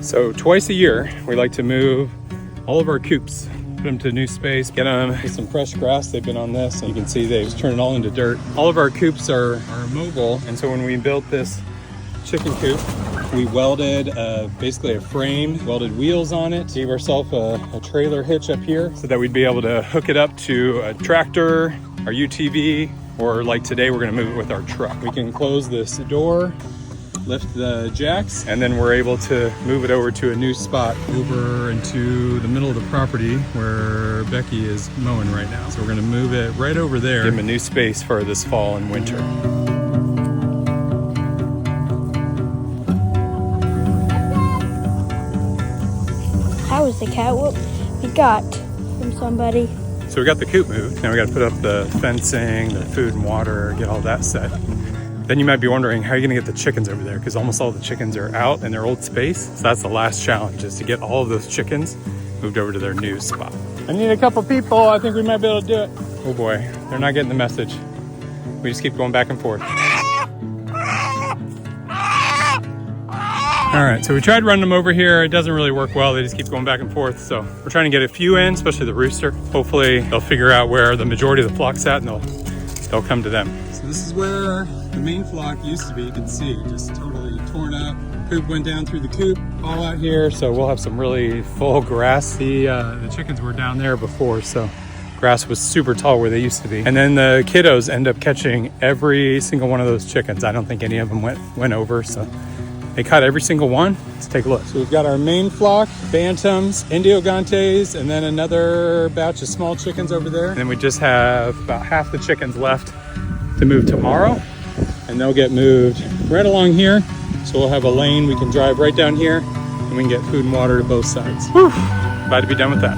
So twice a year, we like to move all of our coops, put them to a new space, get them some fresh grass. They've been on this, and you can see they've turned it all into dirt. All of our coops are mobile, and so when we built this chicken coop, we welded basically a frame, welded wheels on it, gave ourselves a trailer hitch up here so that we'd be able to hook it up to a tractor, our UTV, or like today, we're gonna move it with our truck. We can close this door, lift the jacks, and then we're able to move it over to a new spot over into the middle of the property where Becky is mowing right now. So we're gonna move it right over there, give them a new space for this fall and winter. That was the cat whoop we got from somebody. So we got the coop moved. Now we got to put up the fencing, the food and water, get all that set. Then you might be wondering, how are you gonna get the chickens over there? Because almost all the chickens are out in their old space. So that's the last challenge, is to get all of those chickens moved over to their new spot. I need a couple people. I think we might be able to do it. Oh boy, they're not getting the message. We just keep going back and forth. All right, so we tried running them over here. It doesn't really work well. They just keep going back and forth. So we're trying to get a few in, especially the rooster. Hopefully they'll figure out where the majority of the flock's at, and they'll come to them. So this is where the main flock used to be. You can see just totally torn up. Poop went down through the coop, all out here. So we'll have some really full grass. The chickens were down there before, so grass was super tall where they used to be. And then the kiddos end up catching every single one of those chickens. I don't think any of them went over, so they caught every single one. Let's take a look. So we've got our main flock, bantams, Indiogantes, and then another batch of small chickens over there. And then we just have about half the chickens left to move tomorrow, and they'll get moved right along here. So we'll have a lane, we can drive right down here, and we can get food and water to both sides. Whew, about to be done with that.